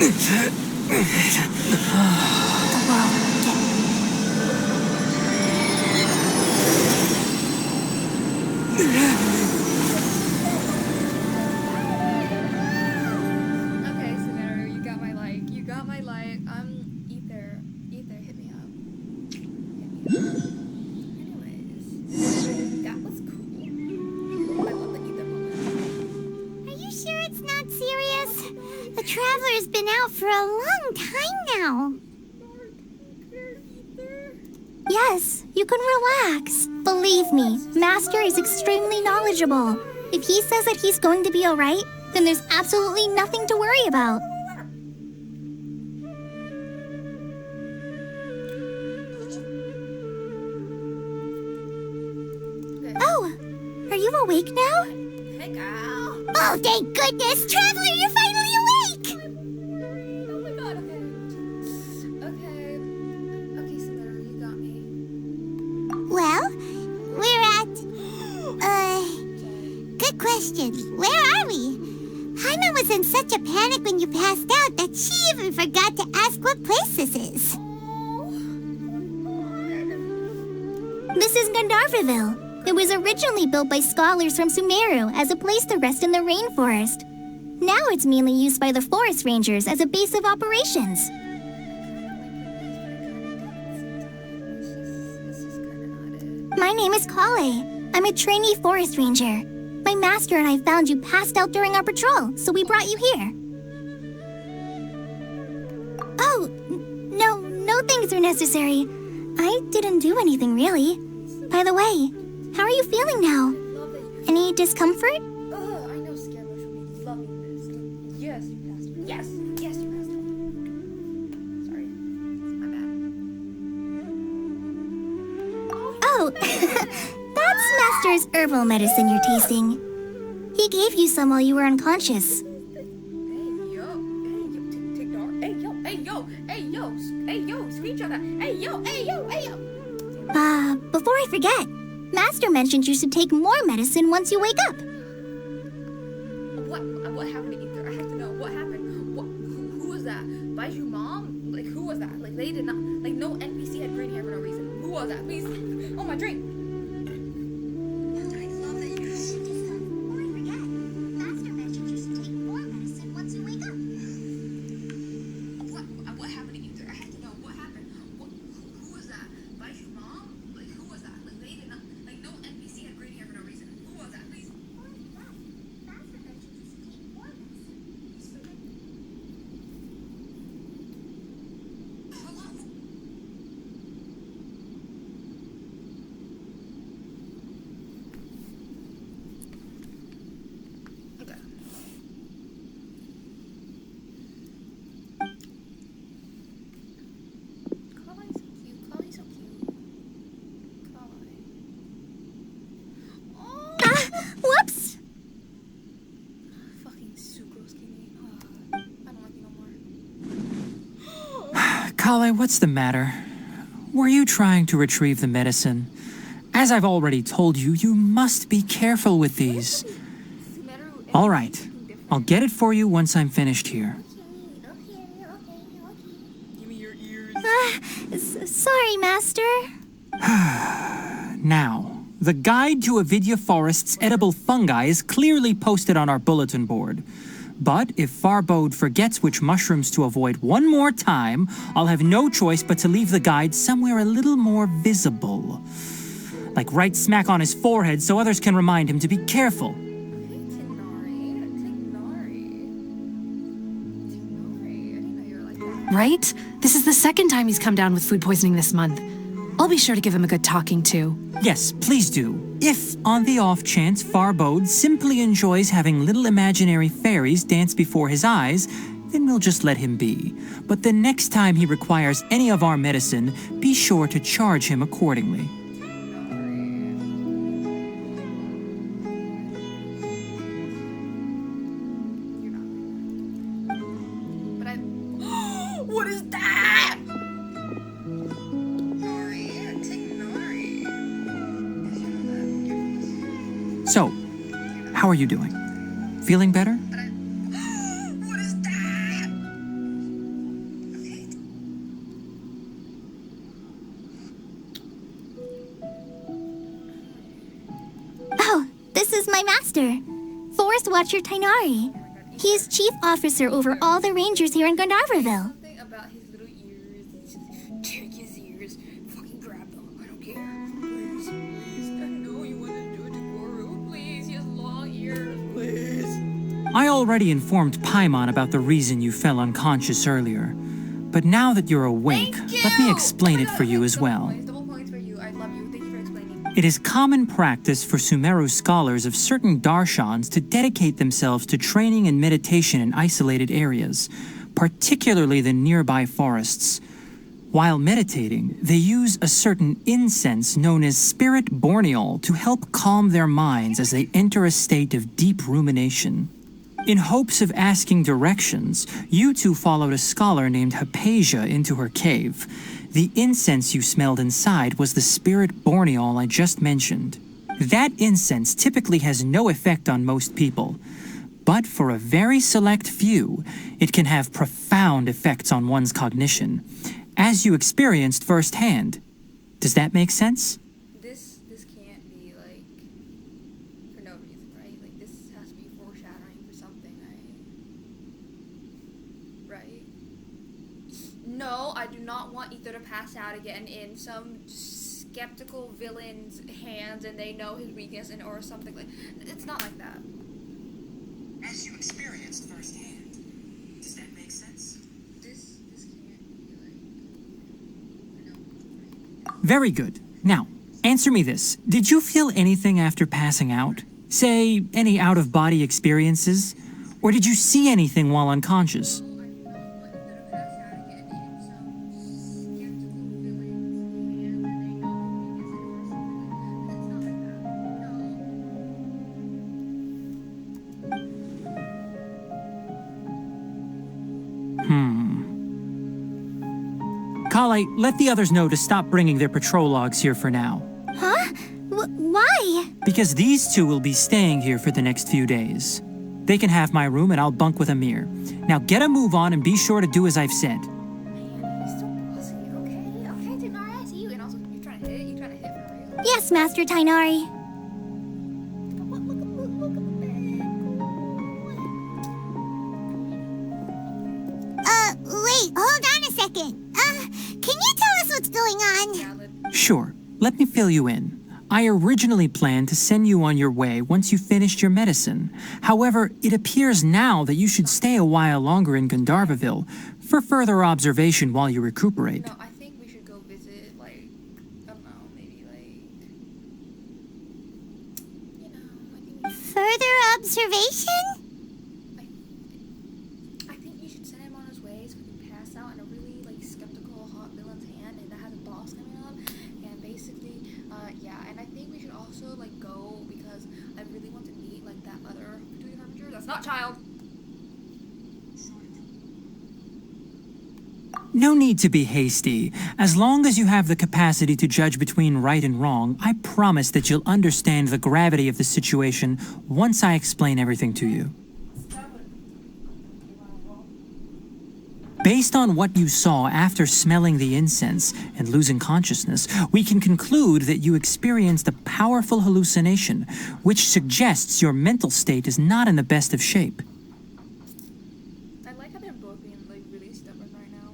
Okay, Sumeru, you got my like. You got my like. Ether, hit me up. Anyways, that was cool. I love the Ether moment. Are you sure it's not serious? The Traveler's been out for a long time now. Yes, you can relax. Believe me, Master is extremely knowledgeable. If he says that he's going to be alright, then there's absolutely nothing to worry about. Oh, are you awake now? Hey, girl. Oh, thank goodness! Traveler, you're finally awake! Oh my god, okay. Okay, Sumeru, you got me. Well, we're at... Good question. Where are we? Jaime was in such a panic when you passed out that she even forgot to ask what place this is. This is Gandharvaville. It was originally built by scholars from Sumeru as a place to rest in the rainforest. Now it's mainly used by the forest rangers as a base of operations. My name is Kale. I'm a trainee forest ranger. My master and I found you passed out during our patrol, so we brought you here. Oh, no things are necessary. I didn't do anything, really. By the way, how are you feeling now? Any discomfort? I know Scarebush will be loving this. Yes, you passed me. Yes, you passed me. Sorry, my bad. Oh, that's Master's herbal medicine you're tasting. He gave you some while you were unconscious. Hey yo, screenshot that. Hey yo. Before I forget, Master mentioned you should take more medicine once you wake up. What happened to Ether? I have to know. What happened? Who was that? Baiju mom? Like, who was that? Like, they did not, like, no NPC had green hair for no reason. Who was that? Please. Oh, my drink. Whoops! Fucking sucrose kidney. I don't like you no more. Kale, what's the matter? Were you trying to retrieve the medicine? As I've already told you, you must be careful with these. All right, I'll get it for you once I'm finished here. Give me your ears. Sorry, Master. Now, the guide to Avidya Forest's edible fungi is clearly posted on our bulletin board. But if Farbode forgets which mushrooms to avoid one more time, I'll have no choice but to leave the guide somewhere a little more visible. Like right smack on his forehead so others can remind him to be careful. Right? This is the second time he's come down with food poisoning this month. I'll be sure to give him a good talking to. Yes, please do. If, on the off chance, Farbode simply enjoys having little imaginary fairies dance before his eyes, then we'll just let him be. But the next time he requires any of our medicine, be sure to charge him accordingly. What is that? So, how are you doing? Feeling better? What is that? My master, Forest Watcher Tainari. He is chief officer over all the rangers here in Gandharvaville. Something about his little ears. Take his ears. Fucking grab them. I don't care. Please, please. I know you want to do it to Goro. Please, he has long ears. Please. I already informed Paimon about the reason you fell unconscious earlier. But now that you're awake, let me explain it for you as well. Double points for you. I love you. Thank you for explaining. It is common practice for Sumeru scholars of certain darshans to dedicate themselves to training and meditation in isolated areas, particularly the nearby forests. While meditating, they use a certain incense known as spirit borneol to help calm their minds as they enter a state of deep rumination. In hopes of asking directions, you two followed a scholar named Hypatia into her cave. The incense you smelled inside was the spirit borneol I just mentioned. That incense typically has no effect on most people, but for a very select few, it can have profound effects on one's cognition, as you experienced firsthand. Does that make sense? This can't be like for no reason, right? Like this has to be foreshadowing for something, right? No, I do not want Ether to pass out again in some skeptical villain's hands and they know his weakness and or something like. It's not like that. As you experienced firsthand. Does that make sense? This can't be like. No. Very good. Now, answer me this. Did you feel anything after passing out? Say, any out-of-body experiences? Or did you see anything while unconscious? Kale, let the others know to stop bringing their patrol logs here for now. Huh? Why? Because these two will be staying here for the next few days. They can have my room and I'll bunk with Amir. Now get a move on and be sure to do as I've said. Man, he's so pussy. Okay, Tainari, I see you. And also, you're trying to hit for a reason. Yes, Master Tainari. Wait, hold on a second. Can you tell us what's going on? Valid. Sure, let me fill you in. I originally planned to send you on your way once you finished your medicine. However, it appears now that you should stay a while longer in Gandharvaville for further observation while you recuperate. No, I think we should go visit, like, I don't know, maybe, like, you know, I think we should, Further observation? I think you should send him on his way so he can pass out in a really, like, skeptical, hot villain's hand, and that has a boss coming up, and basically, yeah, and I think we should also, like, go, because I really want to meet, like, that other Duty Harbinger. That's not child! No need to be hasty. As long as you have the capacity to judge between right and wrong, I promise that you'll understand the gravity of the situation once I explain everything to you. Based on what you saw after smelling the incense and losing consciousness, we can conclude that you experienced a powerful hallucination, which suggests your mental state is not in the best of shape. I like how they're both being, like, really stubborn right now.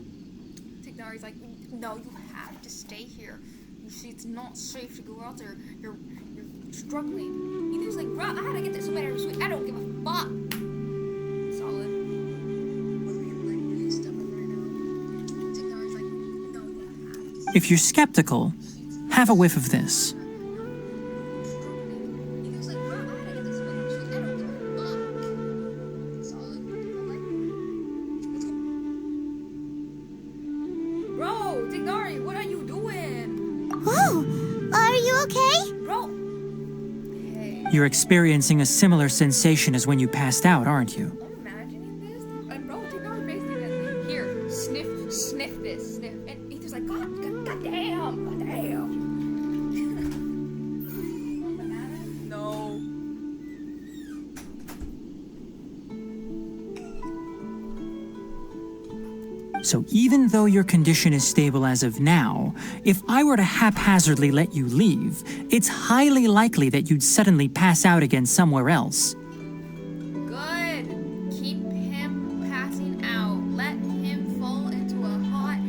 Tignari's like, no, you have to stay here. You see, it's not safe to go out there. You're struggling. Ethan's like, bro, I had to get this so better this week. I don't give a fuck. Solid. Both being, like, really stubborn right now. Tignari's like, no, you have to If you're skeptical, have a whiff of this. Bro, Tignari, what are you doing? Oh, are you okay? Bro. Hey. You're experiencing a similar sensation as when you passed out, aren't you? I'm imagining this. And bro, Tignari basically like, here, sniff this, sniff. And Ethan's like, God damn. No. So even though your condition is stable as of now, if I were to haphazardly let you leave, it's highly likely that you'd suddenly pass out again somewhere else. Good. Keep him passing out. Let him fall into a hot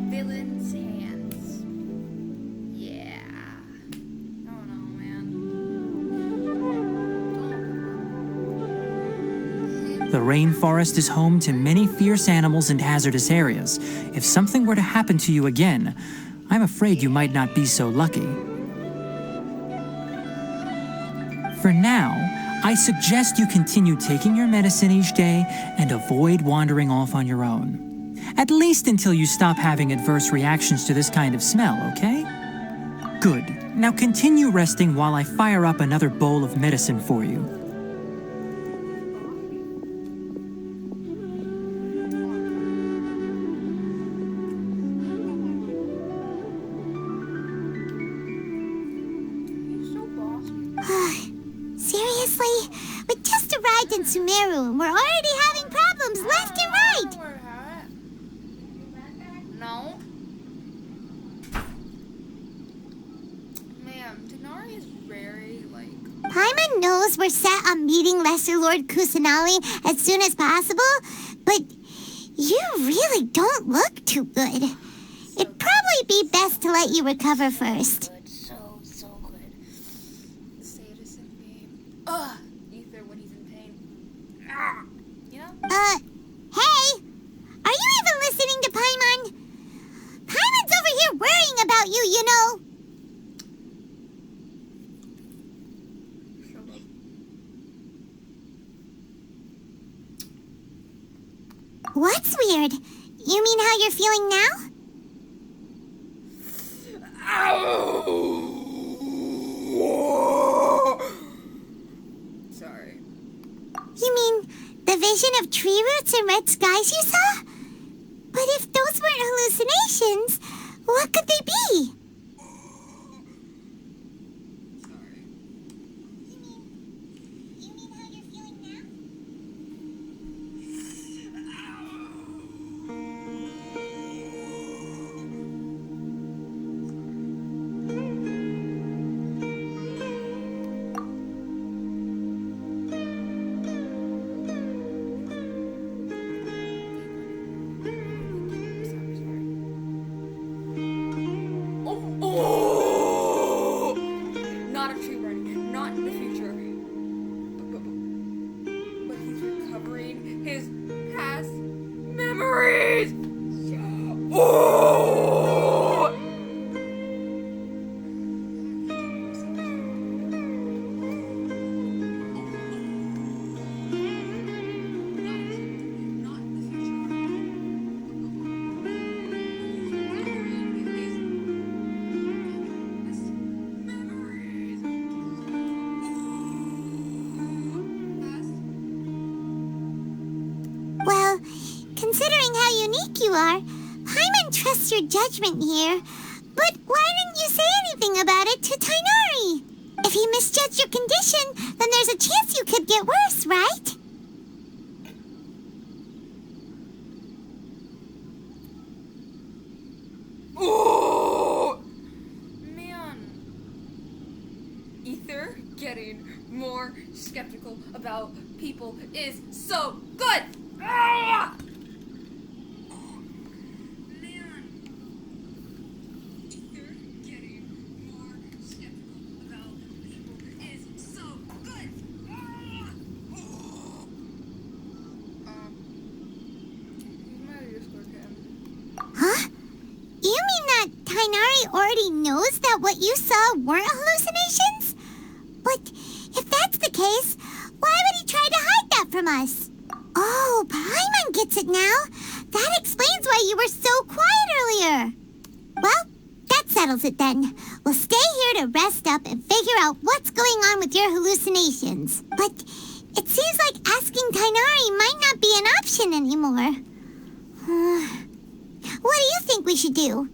villain's hands. Yeah. Oh no, man. The rainforest is home to many fierce animals and hazardous areas. If something were to happen to you again, I'm afraid you might not be so lucky. For now, I suggest you continue taking your medicine each day and avoid wandering off on your own. At least until you stop having adverse reactions to this kind of smell, okay? Good. Now continue resting while I fire up another bowl of medicine for you. He's so bossy. Seriously? We just arrived in Sumeru and we're already having problems left and right! No. Man, Denari is very, like... Paimon knows we're set on meeting Lesser Lord Kusanali as soon as possible, but you really don't look too good. It'd probably be best to let you recover first. Good, so good. The sadistic game. Ugh! Ether when he's in pain. Ah! You know? Hey! Are you even listening to Paimon? Paimon's over here worrying about you, you know. Shut up. What's weird? You mean how you're feeling now? Sorry. You mean the vision of tree roots and red skies you saw? But if those weren't hallucinations, what could they be? Sorry. You mean how you're feeling now? Oh! Not a tree burning. Not in the future. But he's recovering his past memories. Oh! Well, considering how unique you are, Paimon trusts your judgment here. But why didn't you say anything about it to Tainari? If he misjudged your condition, then there's a chance you could get worse, right? Oh! Man. Ether getting more skeptical about people is so good! Ah! Man. Ether getting more skeptical about people is so good! Ah! He's my Discord cam. Huh? You mean that Tainari already knows that what you saw weren't hallucinations? But if that's the case, why would he try to hide that from us? Oh, Paimon gets it now. That explains why you were so quiet earlier. Well, that settles it then. We'll stay here to rest up and figure out what's going on with your hallucinations. But it seems like asking Tainari might not be an option anymore. What do you think we should do?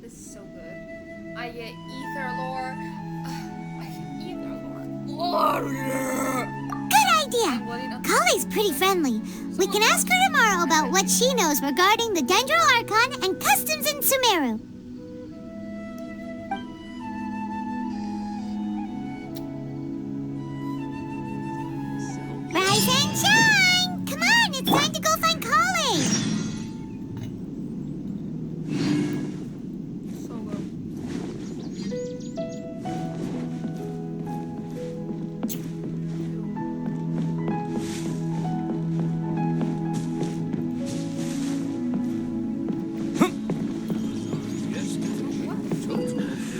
This is so good. I get ether lore. I get ether lore. Oh, yeah. Good idea. Kale's pretty friendly. We can ask her tomorrow about what she knows regarding the Dendral Archon and customs in Sumeru. Rise and shine! Come on, it's time to go find Kale! So good.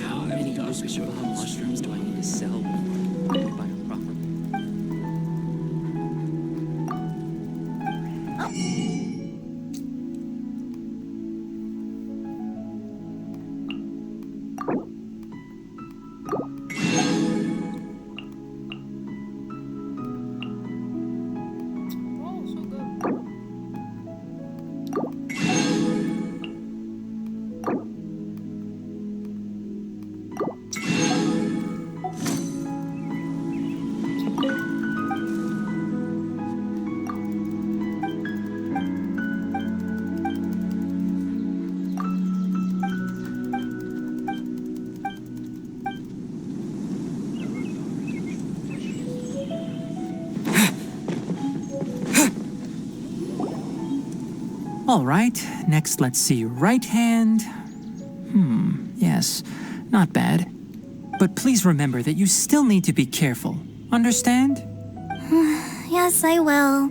How many artificial mushrooms do I need to sell before I buy a proper? Oh, so good. All right, next let's see right hand. Yes, not bad. But please remember that you still need to be careful. Understand? Yes, I will.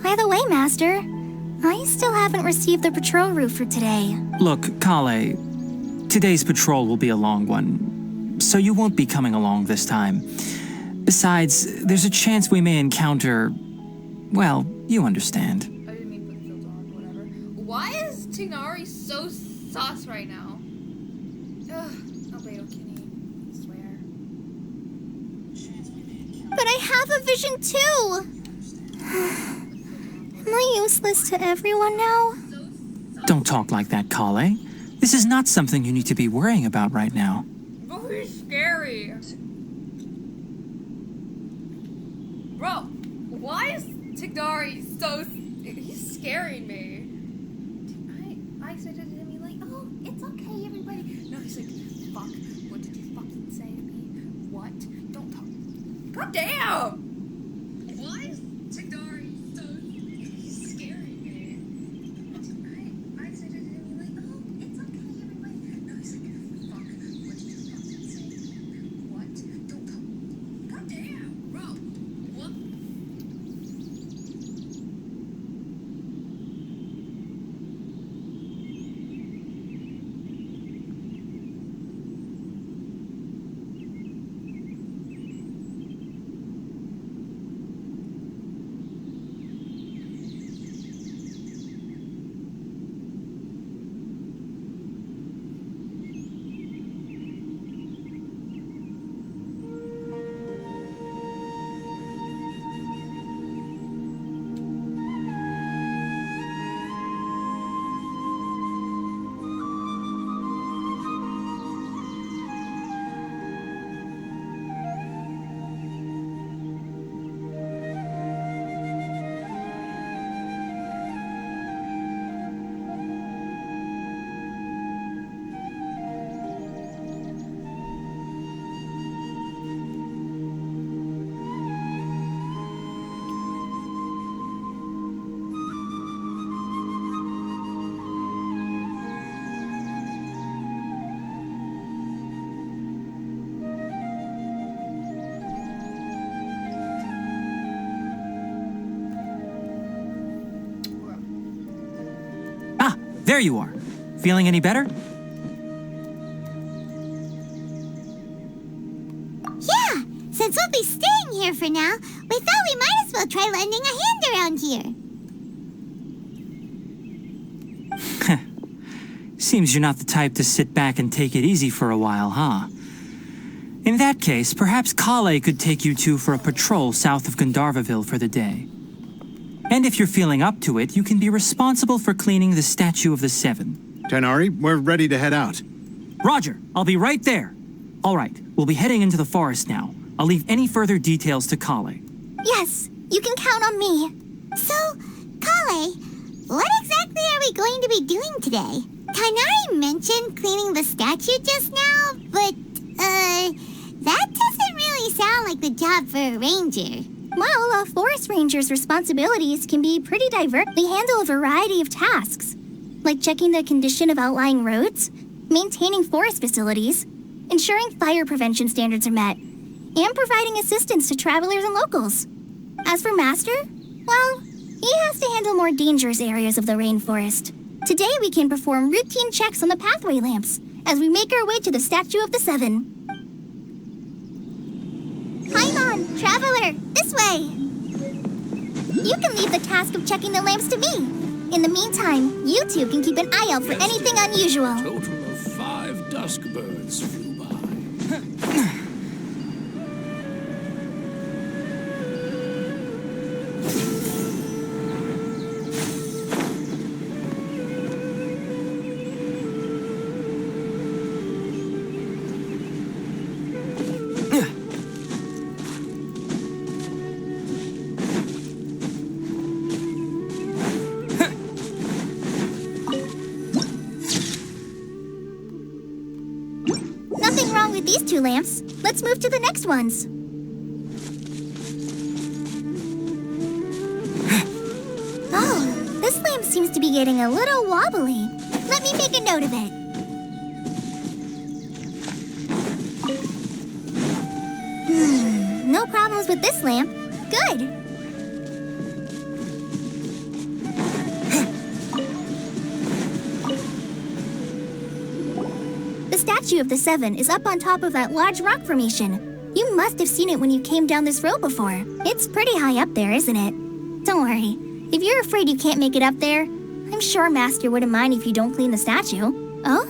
By the way, Master, I still haven't received the patrol route for today. Look, Kale, today's patrol will be a long one, so you won't be coming along this time. Besides, there's a chance we may encounter... well, you understand. I didn't mean to put the filter on, whatever. Why is Tignari so sus right now? Ugh, Albedo Kinney, I swear. But I have a vision too! Am I useless to everyone now? Don't talk like that, Kale. This is not something you need to be worrying about right now. Oh, he's scary. Bro, why is Tignari so... he's scaring me. I said it to him, like, oh, it's okay, everybody. No, he's like, fuck, what did you fucking say to me? What? Don't talk. God damn! Why is Tignari so... he's scaring me. I said it to him, like, oh, it's okay, everybody. No, he's like, fuck, what did you fucking say? What? Don't talk. God damn, bro. What? There you are. Feeling any better? Yeah, since we'll be staying here for now, we thought we might as well try lending a hand around here. Seems you're not the type to sit back and take it easy for a while, huh? In that case, perhaps Kale could take you two for a patrol south of Gandharvaville for the day. And if you're feeling up to it, you can be responsible for cleaning the Statue of the Seven. Tenari, we're ready to head out. Roger, I'll be right there. All right, we'll be heading into the forest now. I'll leave any further details to Kale. Yes, You can count on me. So, Kale, what exactly are we going to be doing today? Kanari mentioned cleaning the statue just now, but, that doesn't really sound like the job for a ranger. Well, a forest ranger's responsibilities can be pretty diverse. They handle a variety of tasks, like checking the condition of outlying roads, maintaining forest facilities, ensuring fire prevention standards are met, and providing assistance to travelers and locals. As for Master, well, he has to handle more dangerous areas of the rainforest. Today we can perform routine checks on the pathway lamps as we make our way to the Statue of the Seven. Paimon, Traveler, this way! You can leave the task of checking the lamps to me. In the meantime, you two can keep an eye out for anything unusual. A total of 5 dusk birds flew by. Nothing wrong with these 2 lamps. Let's move to the next ones. Oh, this lamp seems to be getting a little wobbly. Let me make a note of it. No problems with this lamp. Good. The Statue of the Seven is up on top of that large rock formation. You must have seen it when you came down this road before. It's pretty high up there, isn't it? Don't worry. If you're afraid you can't make it up there, I'm sure Master wouldn't mind if you don't clean the statue. Oh?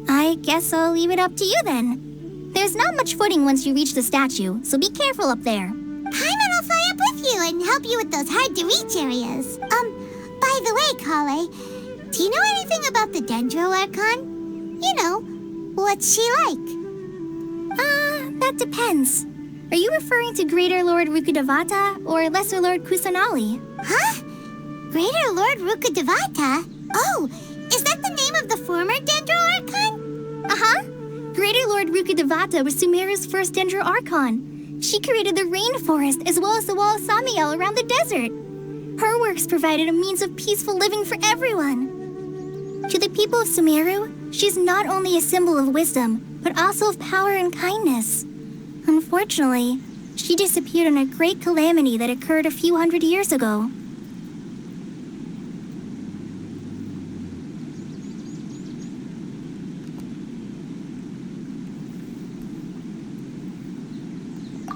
I guess I'll leave it up to you then. There's not much footing once you reach the statue, so be careful up there. Paimon will fly up with you and help you with those hard-to-reach areas. By the way, Kale, do you know anything about the Dendro Archon? You know, what's she like? That depends. Are you referring to Greater Lord Rukkhadevata or Lesser Lord Kusanali? Huh? Greater Lord Rukkhadevata? Oh, is that the name of the former Dendro Archon? Uh-huh. Greater Lord Rukkhadevata was Sumeru's first Dendro Archon. She created the rainforest as well as the wall of Samiel around the desert. Her works provided a means of peaceful living for everyone. To the people of Sumeru, she's not only a symbol of wisdom, but also of power and kindness. Unfortunately, she disappeared in a great calamity that occurred a few hundred years ago.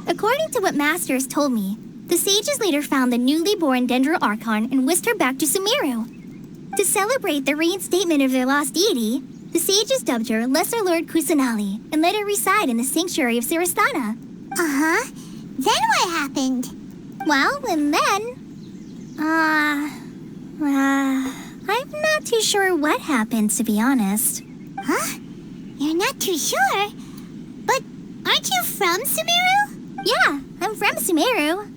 According to what Master has told me, the sages later found the newly born Dendro Archon and whisked her back to Sumeru. To celebrate the reinstatement of their lost deity, the sages dubbed her Lesser Lord Kusanali and let her reside in the sanctuary of Siristana. Uh-huh. Then what happened? Well, and then... I'm not too sure what happened, to be honest. Huh? You're not too sure? But aren't you from Sumeru? Yeah, I'm from Sumeru.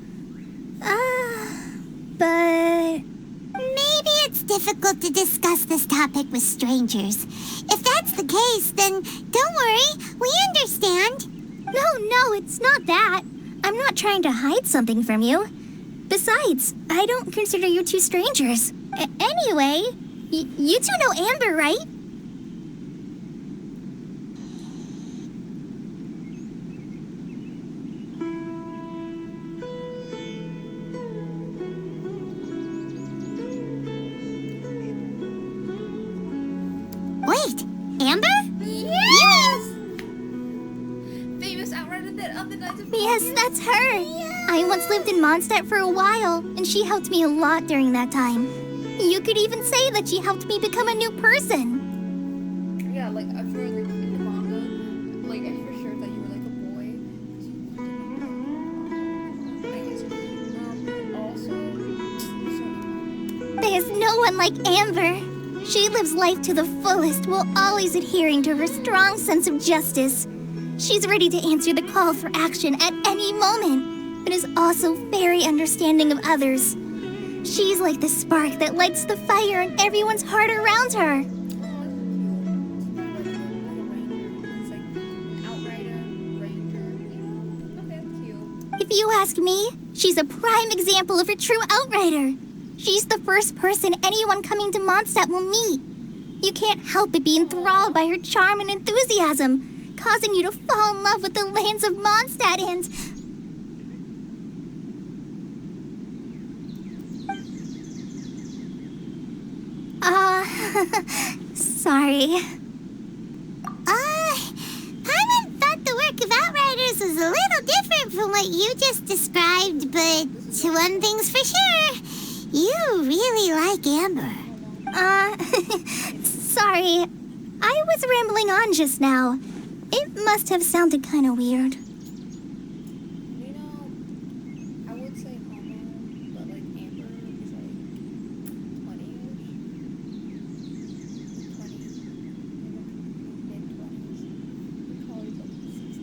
But... Maybe it's difficult to discuss this topic with strangers. If that's the case, then don't worry, we understand. No, it's not that. I'm not trying to hide something from you. Besides, I don't consider you two strangers. Anyway, you two know Amber, right? Wait, Amber? Yes! Famous outrider of the Knights of Yes, that's her. Yeah. I once lived in Mondstadt for a while, and she helped me a lot during that time. You could even say that she helped me become a new person. Yeah, like I've heard like in the manga, like I for sure that you were like a boy. There's no one like Amber. She lives life to the fullest while always adhering to her strong sense of justice. She's ready to answer the call for action at any moment. but is also very understanding of others. She's like the spark that lights the fire in everyone's heart around her. If you ask me, she's a prime example of a true outrider. She's the first person anyone coming to Mondstadt will meet. You can't help but be enthralled by her charm and enthusiasm, causing you to fall in love with the lands of Mondstadt and... sorry. Paimon thought the work of Outriders was a little different from what you just described, but one thing's for sure, you really like Amber. Sorry. I was rambling on just now. It must have sounded kind of weird. I would say common, but like Amber is like 20-ish. 20, mid-20s. College like 60.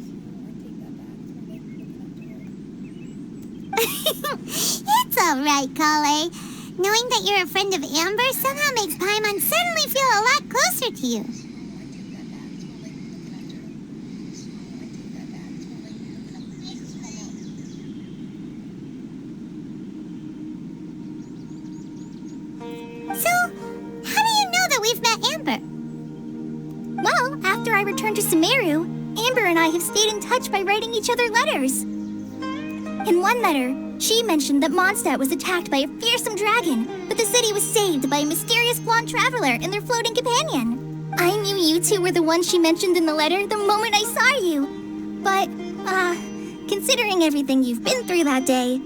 So I take that back. So I'm like looking up to her. It's alright, Kale. Knowing that you're a friend of Amber somehow makes Paimon suddenly feel a lot closer to you. So, how do you know that we've met Amber? Well, after I returned to Sumeru, Amber and I have stayed in touch by writing each other letters. In one letter, she mentioned that Mondstadt was attacked by a fearsome dragon, but the city was saved by a mysterious blonde traveler and their floating companion. I knew you two were the ones she mentioned in the letter the moment I saw you. But, considering everything you've been through that day,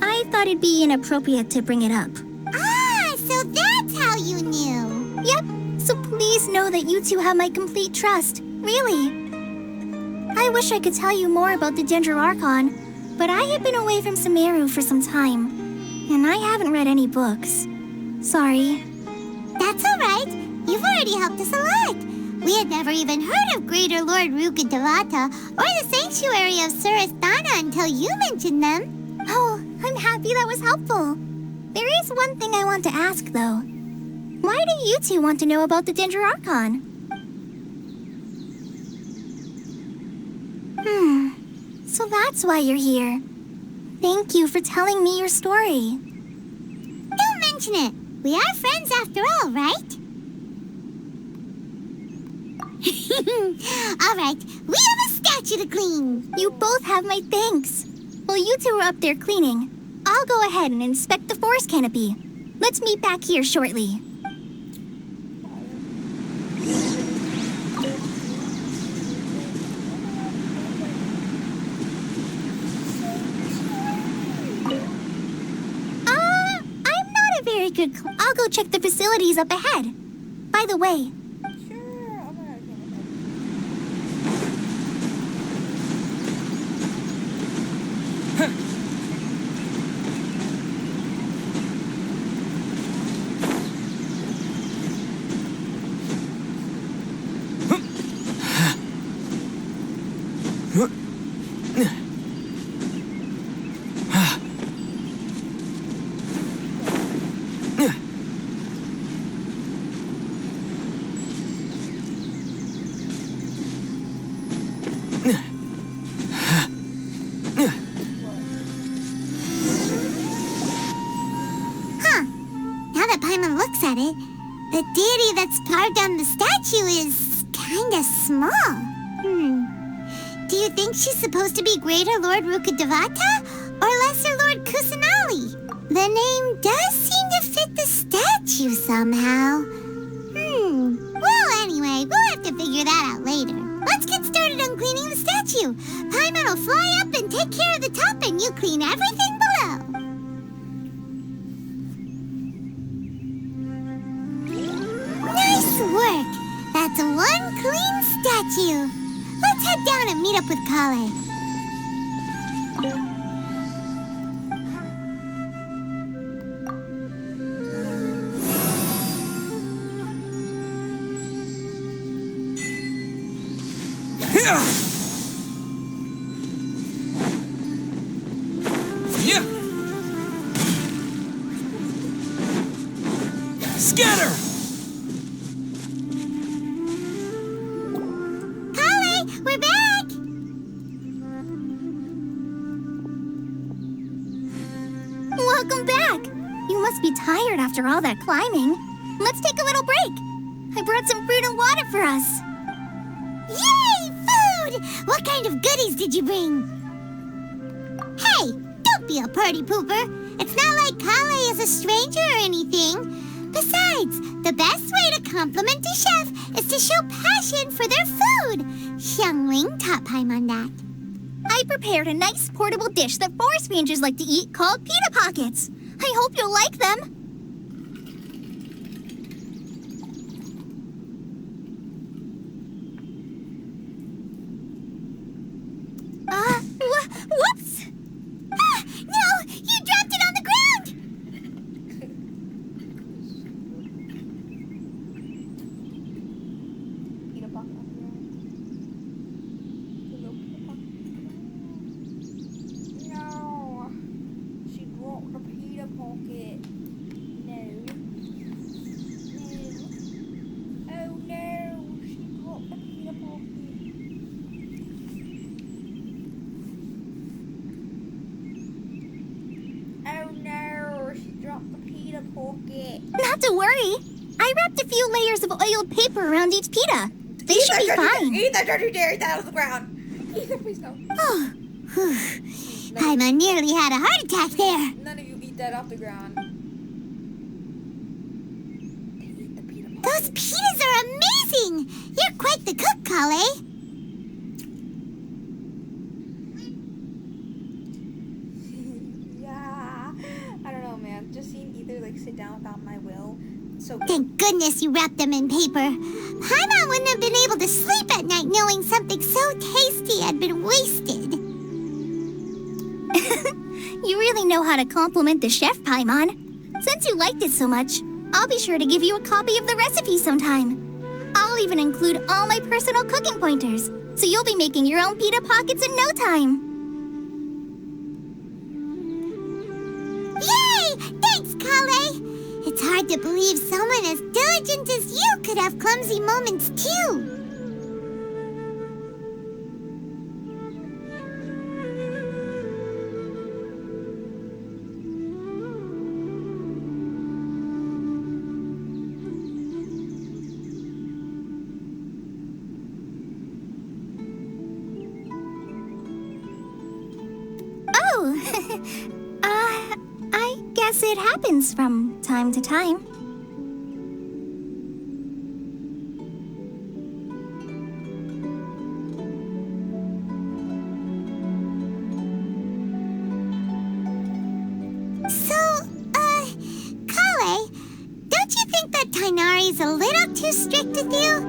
I thought it'd be inappropriate to bring it up. Ah, so that's how you knew. Yep, so please know that you two have my complete trust, really. I wish I could tell you more about the Archon, but I have been away from Sumeru for some time, and I haven't read any books. Sorry. That's alright. You've already helped us a lot. We had never even heard of Greater Lord Rukkhadevata or the Sanctuary of Surasthana until you mentioned them. Oh, I'm happy that was helpful. There is one thing I want to ask, though. Why do you two want to know about the Archon? So that's why you're here. Thank you for telling me your story. Don't mention it. We are friends after all, right? Alright, we have a statue to clean. You both have my thanks. While you two are up there cleaning, I'll go ahead and inspect the forest canopy. Let's meet back here shortly. I'll go check the facilities up ahead. By the way, Sure, I'm gonna looks at it, the deity that's carved on the statue is kinda small. Do you think she's supposed to be Greater Lord Rukkhadevata or Lesser Lord Kusanali? The name does seem to fit the statue somehow. Well, anyway, we'll have to figure that out later. Let's get started on cleaning the statue. Paimon will fly up and take care of the top, and you clean everything below. Nice work! That's one clean statue. Let's head down and meet up with Kale. get her! Kale, we're back! Welcome back! You must be tired after all that climbing. Let's take a little break. I brought some fruit and water for us. Yay, food! What kind of goodies did you bring? Hey, don't be a party pooper. It's not like Kale is a stranger or anything. Besides, the best way to compliment a chef is to show passion for their food. Xiangling taught Paimon that. I prepared a nice portable dish that forest rangers like to eat called pita pockets. I hope you'll like them. Whoops! Ah, no! You dropped it on the ground! Peter Buck on the ground. The little Peter Buck. No! She dropped the Peter pocket. No. No. Oh no! She dropped the Peter pocket. Oh no! She dropped the Peter pocket. Not to worry. I wrapped a few layers of oiled paper around each pita. They should be fine. Ethan, don't you dare eat that out of the ground! Ethan, please no. Oh, Paimon nearly had a heart attack there. None of you eat that off the ground. They eat the Peter pocket. Those pitas are amazing! You're quite the cook, Kale. Yeah. I don't know, man. Just seeing either like sit down without my will. So Thank goodness you wrapped them in paper. Paimon wouldn't have been able to sleep at night knowing something so tasty had been wasted. you really know how to compliment the chef, Paimon. Since you liked it so much, I'll be sure to give you a copy of the recipe sometime. I'll even include all my personal cooking pointers, so you'll be making your own pita pockets in no time. Yay! Thanks, Kale. It's hard to believe someone as diligent as you could have clumsy moments, too. Oh, I guess it happens from time to time. So, Kale, don't you think that Tainari's a little too strict with you?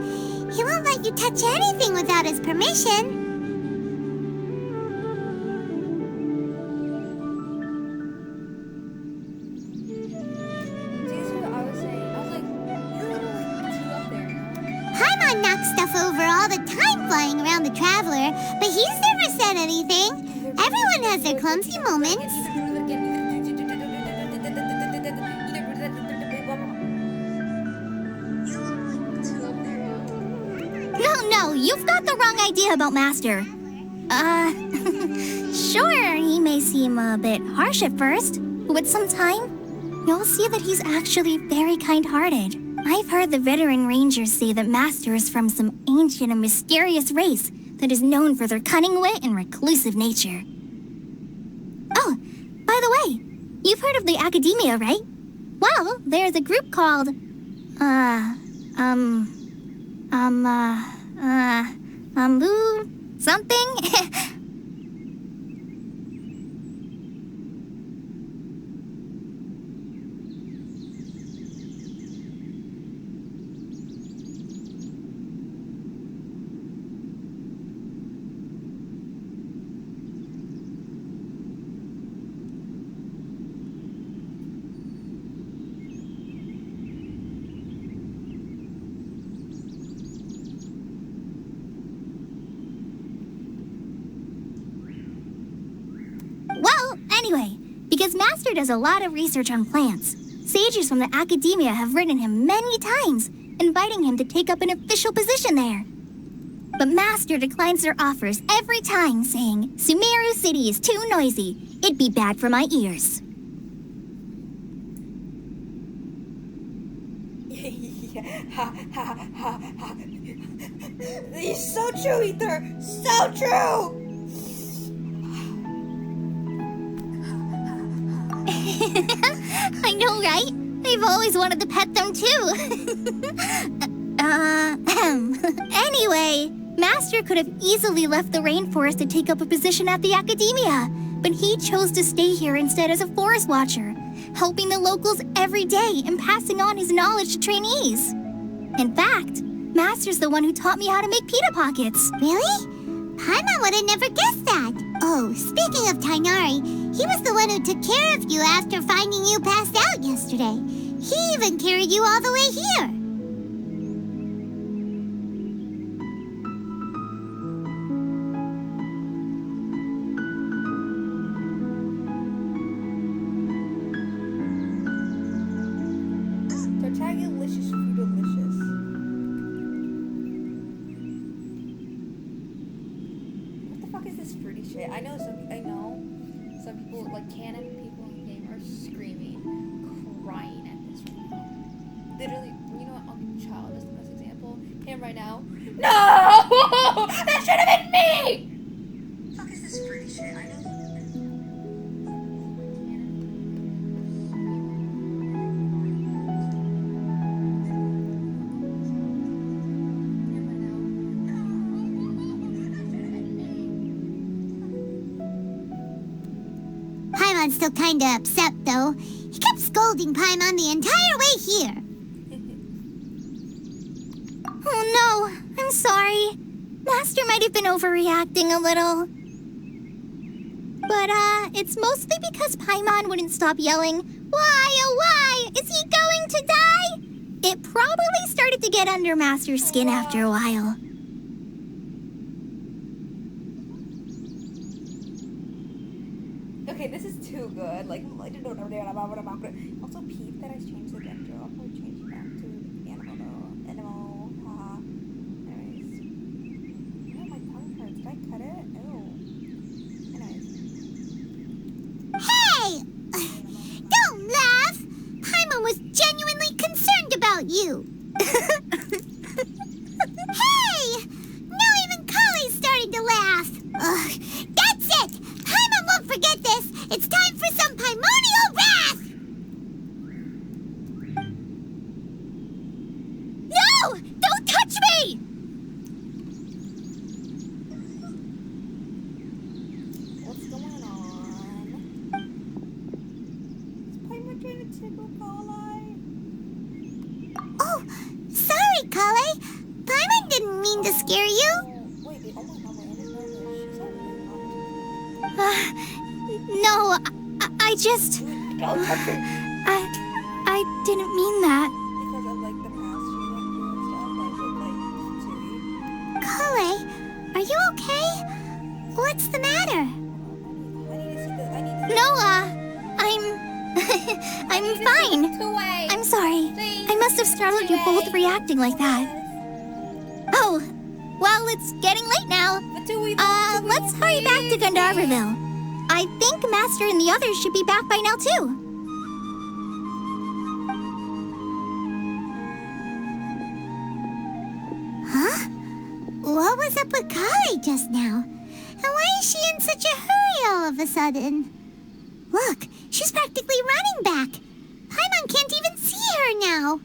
He won't let you touch anything without his permission. see, this is what I was saying. I was like, you're like two up there. Paimon knocks stuff over all the time flying around the Traveler, but he's never said anything. Everyone has their clumsy moments. No, you've got the wrong idea about Master. Sure, he may seem a bit harsh at first, but with some time, you'll see that he's actually very kind-hearted. I've heard the veteran rangers say that Master is from some ancient and mysterious race that is known for their cunning wit and reclusive nature. Oh, by the way, you've heard of the Academia, right? Well, there's a group called, something? Well, anyway, because Master does a lot of research on plants, Sages from the academia have written him many times, inviting him to take up an official position there. But Master declines their offers every time, saying, Sumeru City is too noisy. It'd be bad for my ears. It's so true, Ether! So true! I know, right? I've always wanted to pet them too. Anyway, Master could have easily left the rainforest to take up a position at the academia, but he chose to stay here instead as a forest watcher, helping the locals every day and passing on his knowledge to trainees. In fact, Master's the one who taught me how to make pita pockets. Really? Paimon would have never guessed that. Oh, speaking of Tainari, he was the one who took care of you after finding you passed out yesterday. He even carried you all the way here. Tartagalicious foodalicious. What the fuck is this fruity shit? I know some people, like canon people in the game, are screaming, crying at this right now. Literally, you know what? Child is the best example. Him right now. No! That should have been me! What the fuck is this fruity shit? I know. Paimon's still kinda upset, though. He kept scolding Paimon the entire way here. Oh no, I'm sorry. Master might have been overreacting a little. But, it's mostly because Paimon wouldn't stop yelling, Why, oh why, is he going to die? It probably started to get under Master's skin after a while. Okay, this is too good. Like, I don't know what I'm about. Also, peep that I changed the gender. I'll probably change it back to animal. Haha. Anyways. Oh, my tongue hurts. Did I cut it? Oh. Anyways. Hey! Don't laugh! Paimon was genuinely concerned about you. Hey! Now even Kali's starting to laugh. Ugh, that's it! Paimon won't forget this! It's time for some primordial wrath! No! Don't touch me! What's going on? Is Paimon trying to tickle Kali? Oh, sorry, Kale. Paimon didn't mean to scare you. Wait, oh my god, wait, I didn't know this. She's not No, I just... Don't touch her! I didn't mean that. Because of, like, the past she went through and stuff, like, with, like, Tui. Kale, are you okay? What's the matter? I need to see this. I need to see No, I'm fine. Tui! I'm sorry. Please. I must have startled you both reacting like that. Oh, well, it's getting late now. Let's hurry back to Gandharville. I think Master and the others should be back by now, too. Huh? What was up with Kale just now? And why is she in such a hurry all of a sudden? Look, she's practically running back. Paimon can't even see her now.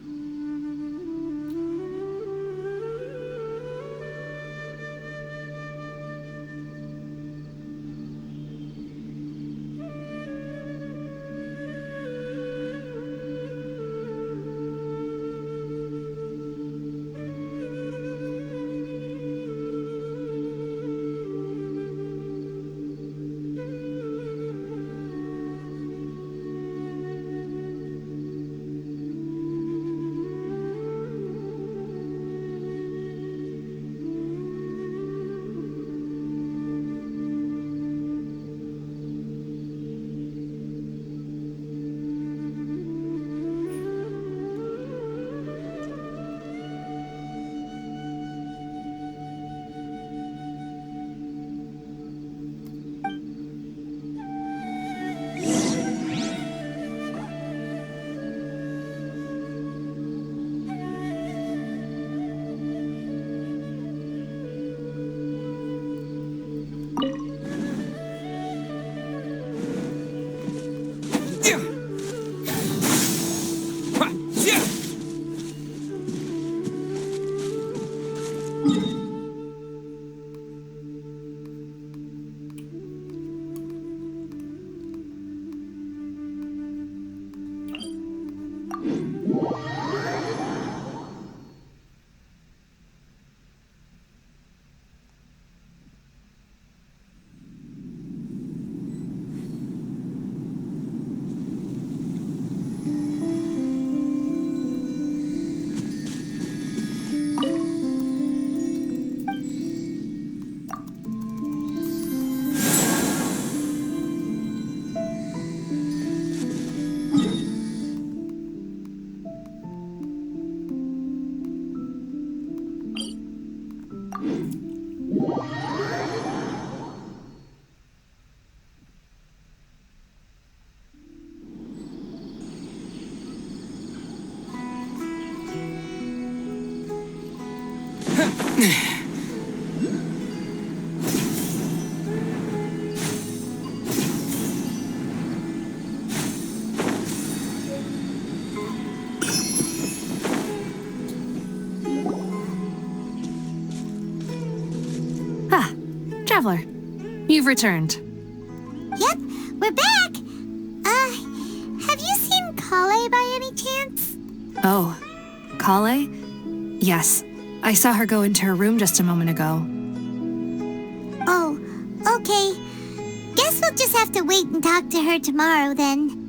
Traveler, you've returned. Yep, we're back. Have you seen Kale by any chance? Oh, Kale? Yes, I saw her go into her room just a moment ago. Oh, okay. Guess we'll just have to wait and talk to her tomorrow then.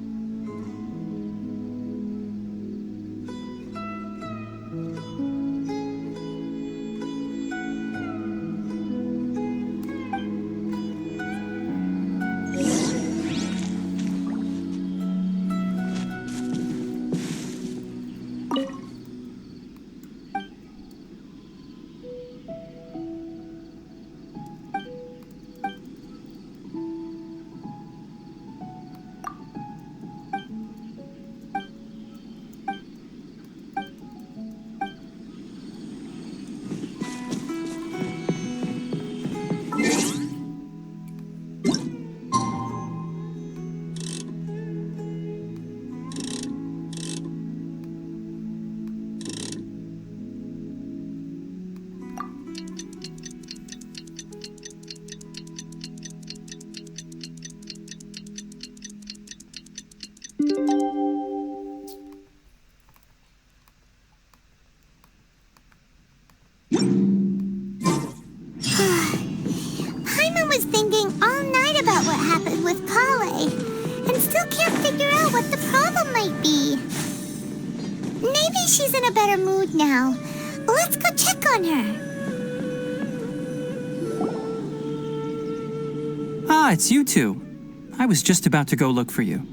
Paimon was thinking all night about what happened with Kale, and still can't figure out what the problem might be. Maybe she's in a better mood now. Let's go check on her. Ah, it's you two. I was just about to go look for you.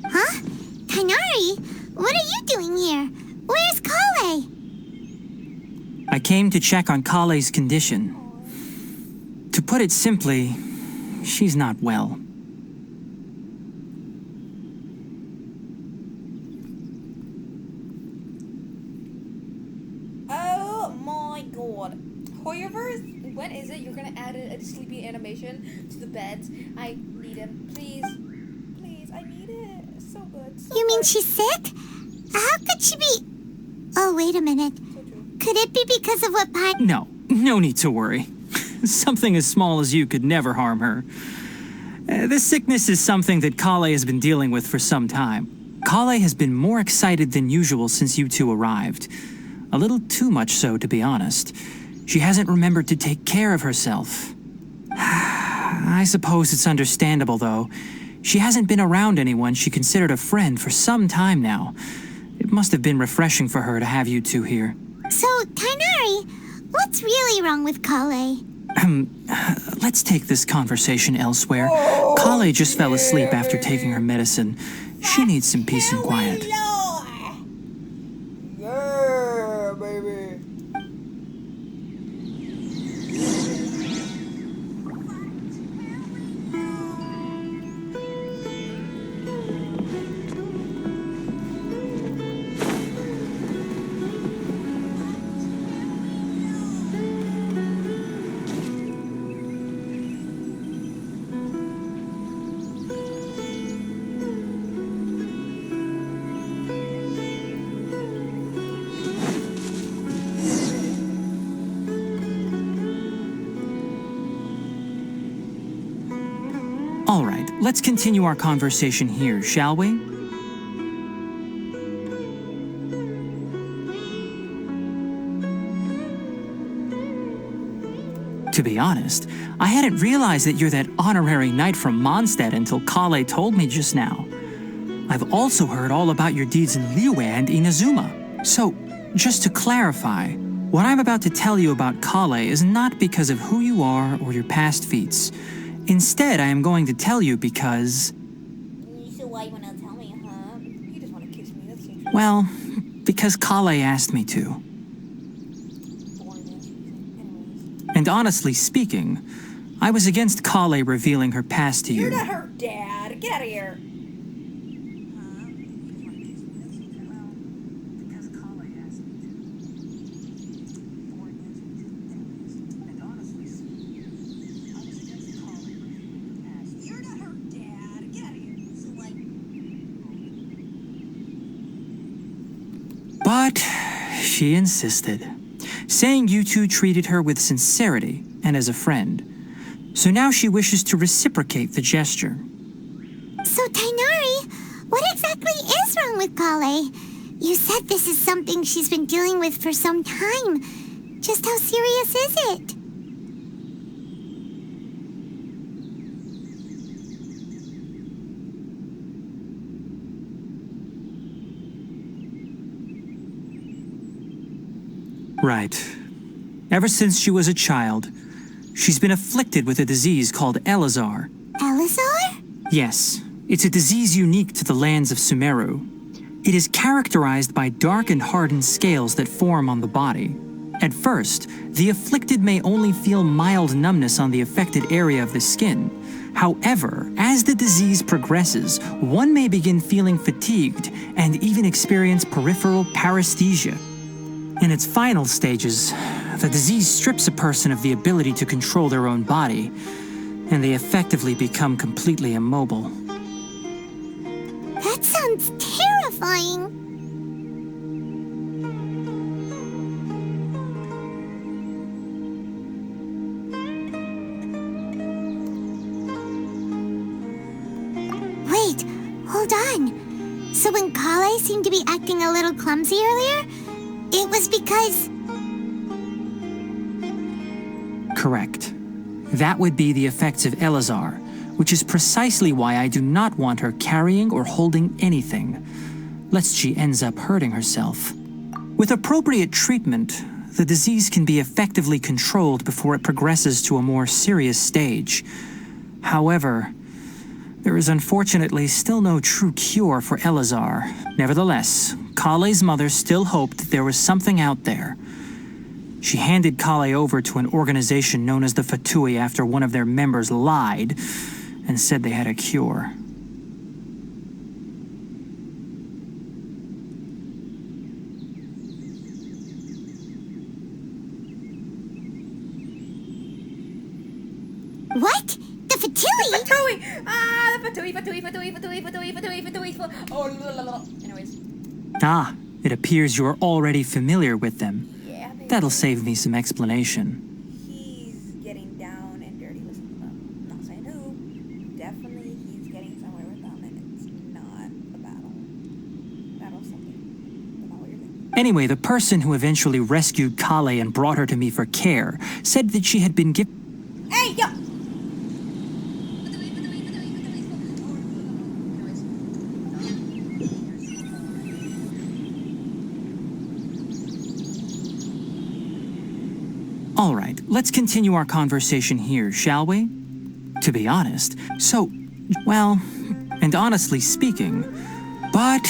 Huh? Tighnari? What are you doing here? Where's Kale? I came to check on Kale's condition. To put it simply, she's not well. Oh my god. Hoyoverse, when is it you're gonna add a sleepy animation to the beds? I need it. Please. Please, I need it. It's so good. So You mean good. she's sick? How could she be... Oh, wait a minute. So true. Could it be because of what No need to worry. Something as small as you could never harm her. This sickness is something that Kale has been dealing with for some time. Kale has been more excited than usual since you two arrived. A little too much so, to be honest. She hasn't remembered to take care of herself. I suppose it's understandable, though. She hasn't been around anyone she considered a friend for some time now. It must have been refreshing for her to have you two here. So, Tighnari, what's really wrong with Kale? Let's take this conversation elsewhere. Kale just fell asleep after taking her medicine. She needs some peace and quiet. Yeah, baby. All right, let's continue our conversation here, shall we? To be honest, I hadn't realized that you're that honorary knight from Mondstadt until Kale told me just now. I've also heard all about your deeds in Liyue and Inazuma. So, just to clarify, what I'm about to tell you about Kale is not because of who you are or your past feats. Instead, I am going to tell you because... So why you wanna tell me, huh? You just wanna kiss me, that's interesting. Well, because Kale asked me to. And honestly speaking, I was against Kale revealing her past to you. You're not her dad. Get out of here. But she insisted, saying you two treated her with sincerity and as a friend. So now she wishes to reciprocate the gesture. So, Tainari, what exactly is wrong with Kale? You said this is something she's been dealing with for some time. Just how serious is it? Right. Ever since she was a child, she's been afflicted with a disease called Elazar. Elazar? Yes, it's a disease unique to the lands of Sumeru. It is characterized by dark and hardened scales that form on the body. At first, the afflicted may only feel mild numbness on the affected area of the skin. However, as the disease progresses, one may begin feeling fatigued and even experience peripheral paresthesia. In its final stages, the disease strips a person of the ability to control their own body, and they effectively become completely immobile. That sounds terrifying. Wait, hold on. So when Kale seemed to be acting a little clumsy earlier, it was because... Correct. That would be the effects of Elazar, which is precisely why I do not want her carrying or holding anything, lest she ends up hurting herself. With appropriate treatment, the disease can be effectively controlled before it progresses to a more serious stage. However, there is unfortunately still no true cure for Elazar. Nevertheless, Kale's mother still hoped that there was something out there. She handed Kale over to an organization known as the Fatui after one of their members lied and said they had a cure. What? The Fatui? Fatui! Ah, the Fatui. Oh, anyways. Ah, it appears you're already familiar with them. Yeah, That'll save me some explanation. He's getting down and dirty with some of them. Not saying who. Definitely he's getting somewhere with them, and it's not a battle. Battle's something. Not what you're thinking. Anyway, the person who eventually rescued Kale and brought her to me for care said that she had been given... Hey, yo! All right, let's continue our conversation here, shall we? To be honest, well, and honestly speaking, but...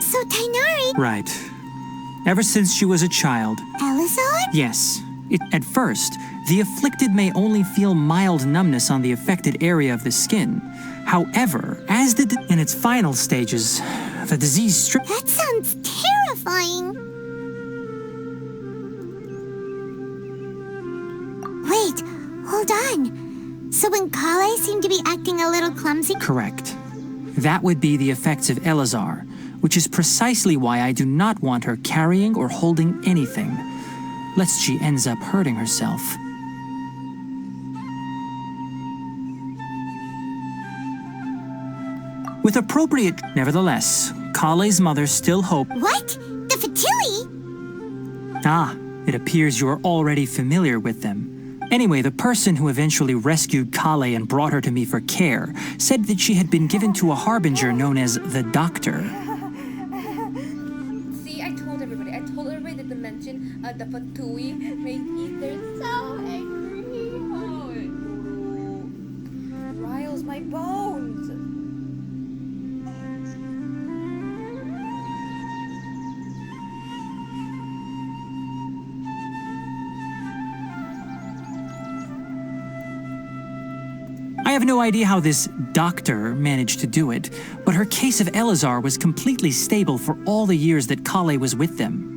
So Tainari... Right. Ever since she was a child... Elazar? Yes. At first, the afflicted may only feel mild numbness on the affected area of the skin. However, as in its final stages, the disease strips... That sounds terrifying. Wait, hold on. So when Kale seemed to be acting a little clumsy... Correct. That would be the effects of Elazar, which is precisely why I do not want her carrying or holding anything, lest she ends up hurting herself. With appropriate... Nevertheless, Kale's mother still hoped... What? The Fatui? Ah, it appears you're already familiar with them. Anyway, the person who eventually rescued Kale and brought her to me for care said that she had been given to a harbinger known as the Doctor. See, I told everybody that the mention the Fatui made Ether so angry. Oh, it riles my bones. I have no idea how this doctor managed to do it, but her case of Elazar was completely stable for all the years that Kale was with them.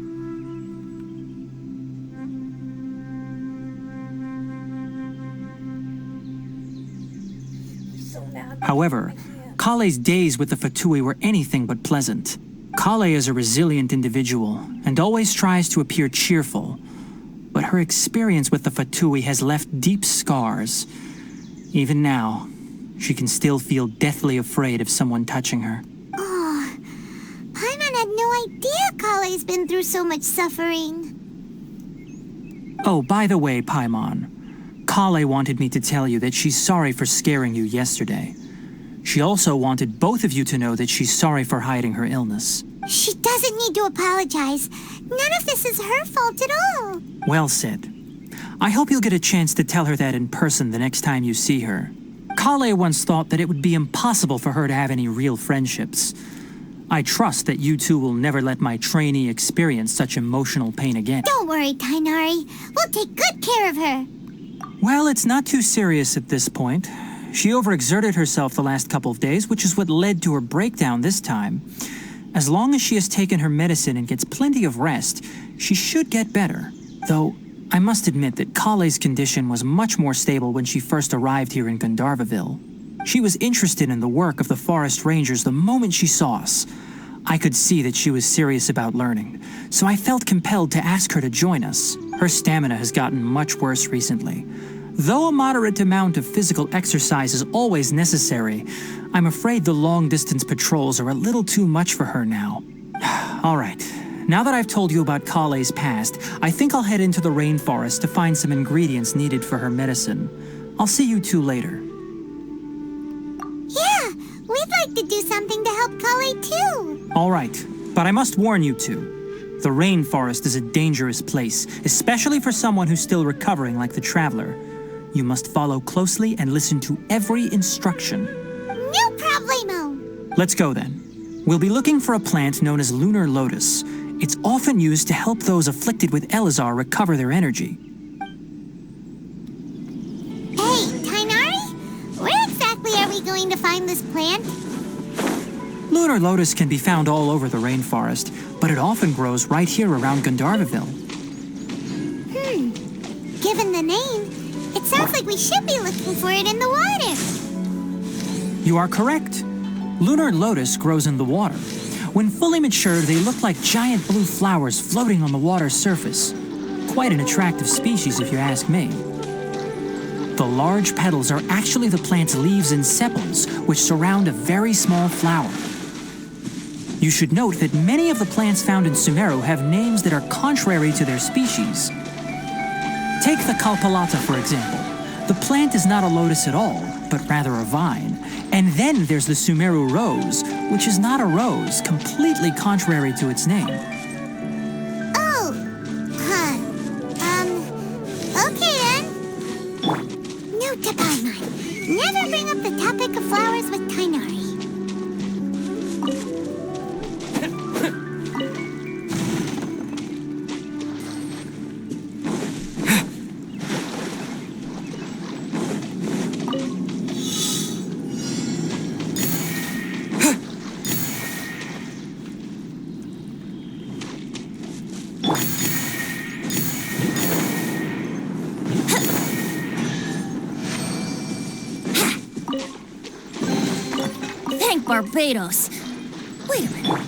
So mad. However, Kale's days with the Fatui were anything but pleasant. Kale is a resilient individual and always tries to appear cheerful, but her experience with the Fatui has left deep scars. Even now, she can still feel deathly afraid of someone touching her. Oh, Paimon had no idea Kale's been through so much suffering. Oh, by the way, Paimon, Kale wanted me to tell you that she's sorry for scaring you yesterday. She also wanted both of you to know that she's sorry for hiding her illness. She doesn't need to apologize. None of this is her fault at all. Well said. I hope you'll get a chance to tell her that in person the next time you see her. Kale once thought that it would be impossible for her to have any real friendships. I trust that you two will never let my trainee experience such emotional pain again. Don't worry, Tainari. We'll take good care of her. Well, it's not too serious at this point. She overexerted herself the last couple of days, which is what led to her breakdown this time. As long as she has taken her medicine and gets plenty of rest, she should get better. Though, I must admit that Kale's condition was much more stable when she first arrived here in Gandharvaville. She was interested in the work of the forest rangers the moment she saw us. I could see that she was serious about learning, so I felt compelled to ask her to join us. Her stamina has gotten much worse recently. Though a moderate amount of physical exercise is always necessary, I'm afraid the long-distance patrols are a little too much for her now. All right. Now that I've told you about Kale's past, I think I'll head into the rainforest to find some ingredients needed for her medicine. I'll see you two later. Yeah, we'd like to do something to help Kale too. All right, but I must warn you two. The rainforest is a dangerous place, especially for someone who's still recovering like the Traveler. You must follow closely and listen to every instruction. No problemo. Let's go then. We'll be looking for a plant known as lunar lotus. It's often used to help those afflicted with Elazar recover their energy. Hey, Tainari? Where exactly are we going to find this plant? Lunar lotus can be found all over the rainforest, but it often grows right here around Gandharvaville. Given the name, it sounds like we should be looking for it in the water. You are correct. Lunar lotus grows in the water. When fully matured, they look like giant blue flowers floating on the water's surface. Quite an attractive species, if you ask me. The large petals are actually the plant's leaves and sepals, which surround a very small flower. You should note that many of the plants found in Sumeru have names that are contrary to their species. Take the Kalpalata, for example. The plant is not a lotus at all, but rather a vine. And then there's the Sumeru rose, which is not a rose, completely contrary to its name. Oh, okay then. Note to Paimon. Never bring up the topic of flowers with Tainari. Barbados. Wait a minute.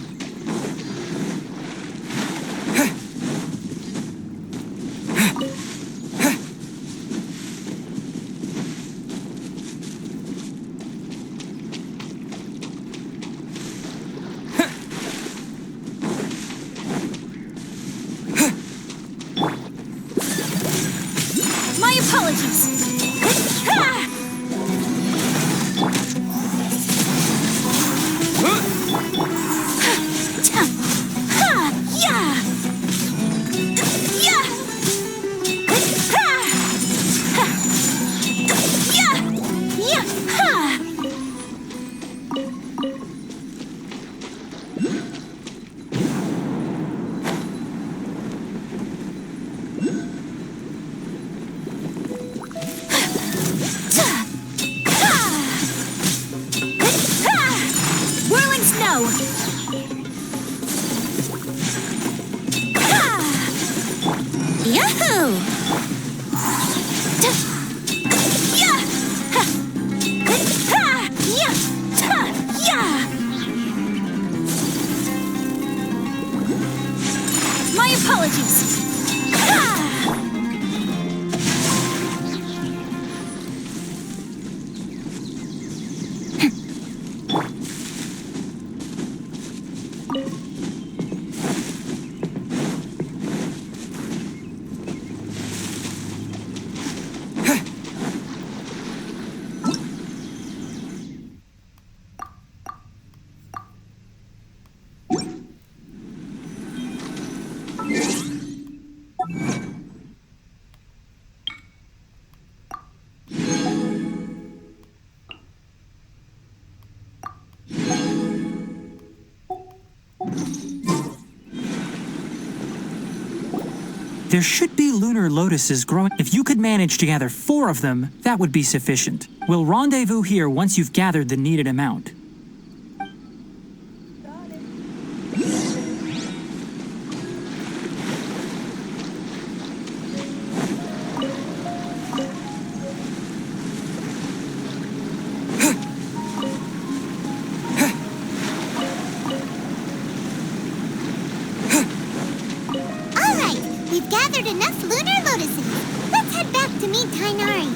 My apologies. Yahoo! Yeah! My apologies. There should be lunar lotuses growing. If you could manage to gather 4 of them, that would be sufficient. We'll rendezvous here once you've gathered the needed amount. We've gathered enough lunar lotuses. Let's head back to meet Tainari.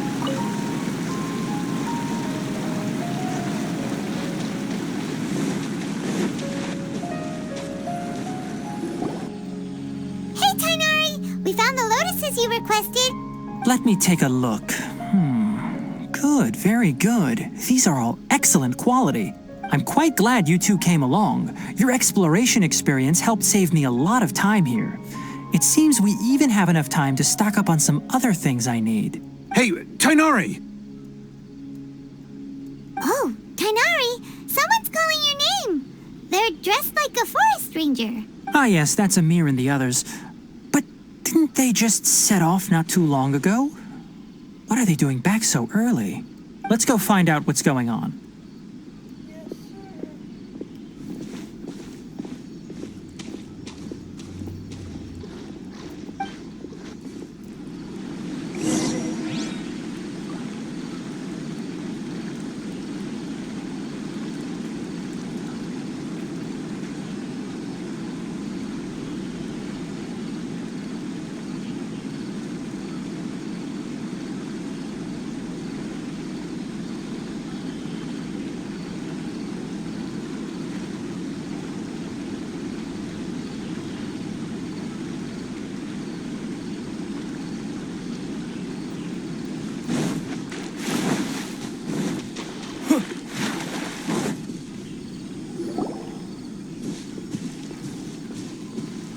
Hey, Tainari! We found the lotuses you requested. Let me take a look. Good, very good. These are all excellent quality. I'm quite glad you two came along. Your exploration experience helped save me a lot of time here. It seems we even have enough time to stock up on some other things I need. Hey, Tainari! Oh, Tainari! Someone's calling your name! They're dressed like a forest ranger. Ah yes, that's Amir and the others. But didn't they just set off not too long ago? What are they doing back so early? Let's go find out what's going on.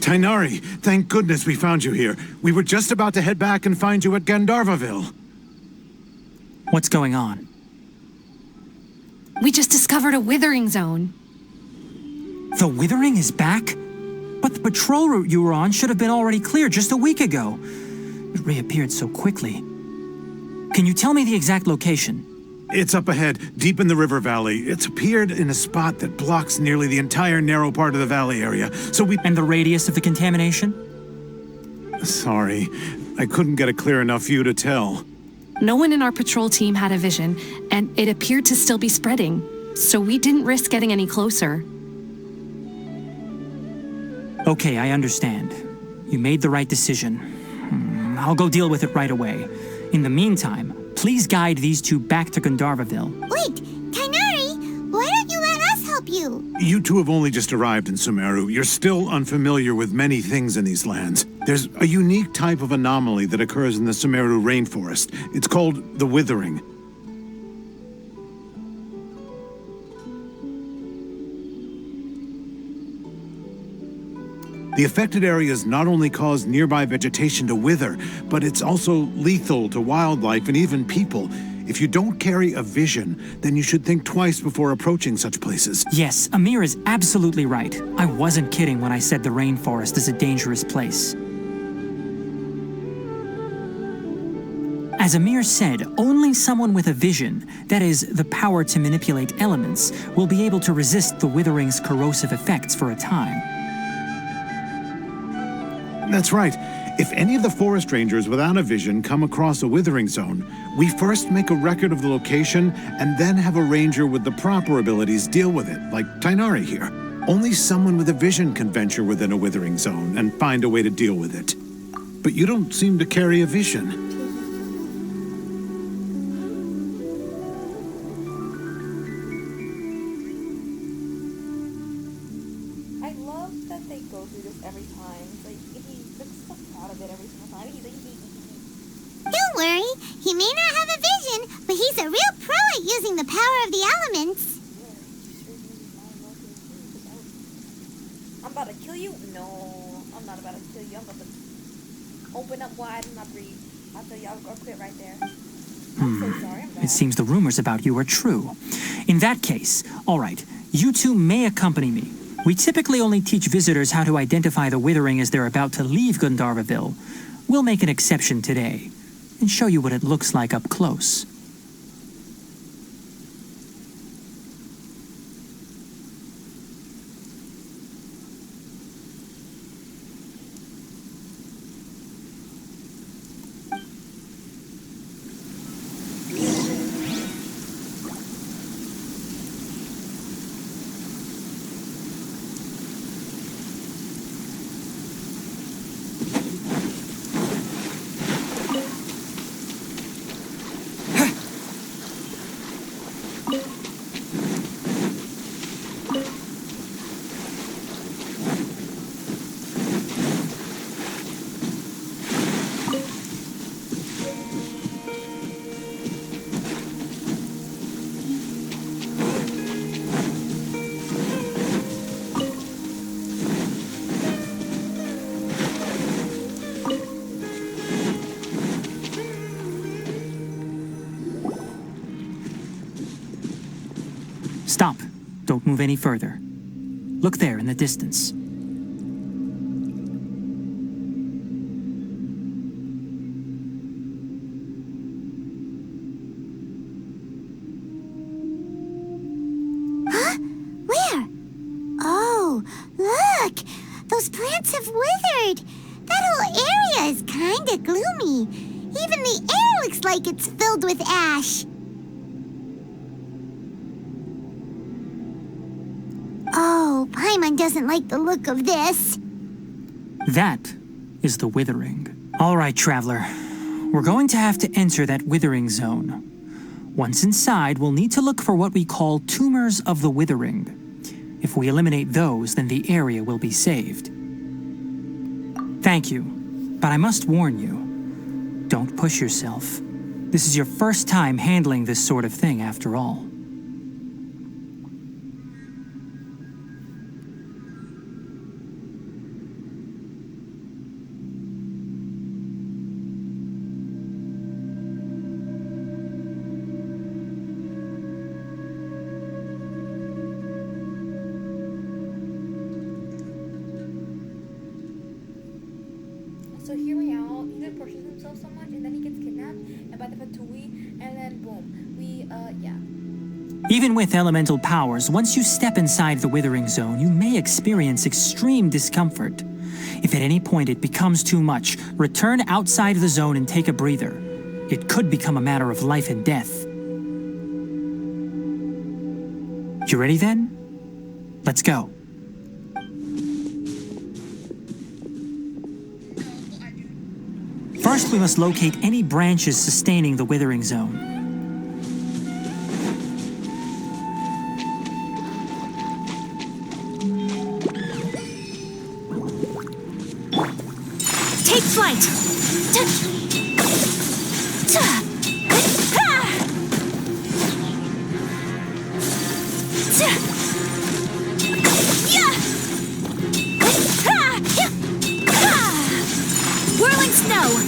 Tainari, thank goodness we found you here. We were just about to head back and find you at Gandharvaville. What's going on? We just discovered a withering zone. The Withering is back? But the patrol route you were on should have been already cleared just a week ago. It reappeared so quickly. Can you tell me the exact location? It's up ahead, deep in the river valley. It's appeared in a spot that blocks nearly the entire narrow part of the valley area, so we... And the radius of the contamination? Sorry, I couldn't get a clear enough view to tell. No one in our patrol team had a vision, and it appeared to still be spreading, so we didn't risk getting any closer. Okay, I understand. You made the right decision. I'll go deal with it right away. In the meantime, please guide these two back to Gandharvaville. Wait, Tainari, why don't you let us help you? You two have only just arrived in Sumeru. You're still unfamiliar with many things in these lands. There's a unique type of anomaly that occurs in the Sumeru rainforest. It's called the Withering. The affected areas not only cause nearby vegetation to wither, but it's also lethal to wildlife and even people. If you don't carry a vision, then you should think twice before approaching such places. Yes, Amir is absolutely right. I wasn't kidding when I said the rainforest is a dangerous place. As Amir said, only someone with a vision, that is, the power to manipulate elements, will be able to resist the withering's corrosive effects for a time. That's right. If any of the forest rangers without a vision come across a withering zone, we first make a record of the location and then have a ranger with the proper abilities deal with it, like Tainari here. Only someone with a vision can venture within a withering zone and find a way to deal with it. But you don't seem to carry a vision. I love that they go through this every time. It's like, he looks so proud of it every single time. He's like, Don't worry, he may not have a vision, but he's a real pro at using the power of the elements. I'm about to kill you? No, I'm not about to kill you. I'm about to open up wide and not breathe. I'll tell you, I'll quit right there. I'm so sorry, I'm bad. It seems the rumors about you are true. In that case, all right, you two may accompany me. We typically only teach visitors how to identify the withering as they're about to leave Gandharvaville. We'll make an exception today and show you what it looks like up close. Stop. Don't move any further. Look there in the distance. Huh? Where? Oh, look! Those plants have withered! That whole area is kinda gloomy. Even the air looks like it's filled with ash. Oh, Paimon doesn't like the look of this. That is the withering. All right, traveler. We're going to have to enter that withering zone. Once inside, we'll need to look for what we call tumors of the withering. If we eliminate those, then the area will be saved. Thank you, but I must warn you, don't push yourself. This is your first time handling this sort of thing, after all. So hear me out. He then pushes himself so much, and then he gets kidnapped, and by the Fatui, and then boom, yeah. Even with elemental powers, once you step inside the withering zone, you may experience extreme discomfort. If at any point it becomes too much, return outside the zone and take a breather. It could become a matter of life and death. You ready then? Let's go. First, we must locate any branches sustaining the withering zone. Take flight! Whirling snow!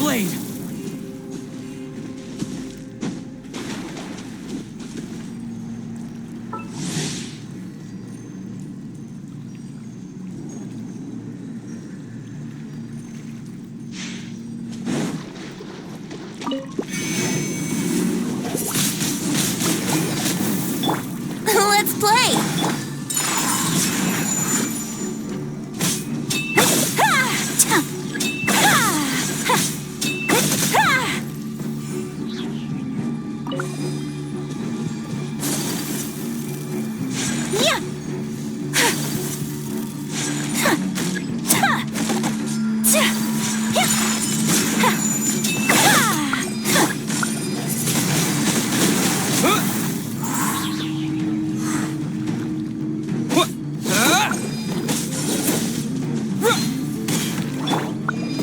blade! Let's play!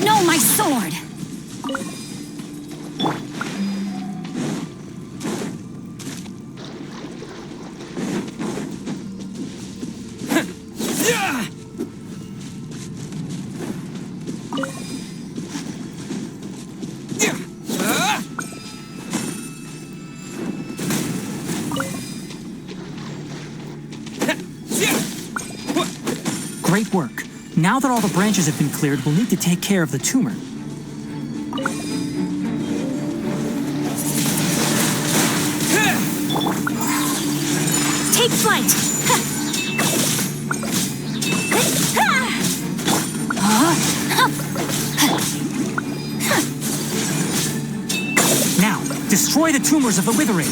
No, my sword! Great work. Now that all the branches have been cleared, we'll need to take care of the tumor. Take flight! Now, destroy the tumors of the withering.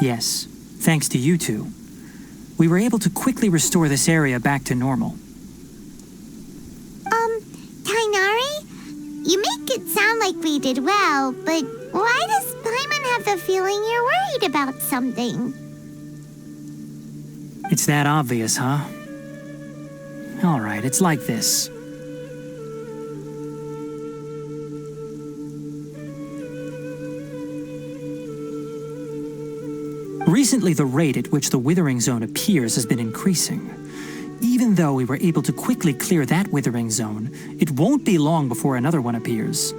Yes, thanks to you two. We were able to quickly restore this area back to normal. Tainari? You make it sound like we did well, but why does Paimon have the feeling you're worried about something? It's that obvious, huh? All right, it's like this. Recently, the rate at which the withering zone appears has been increasing. Even though we were able to quickly clear that withering zone, it won't be long before another one appears.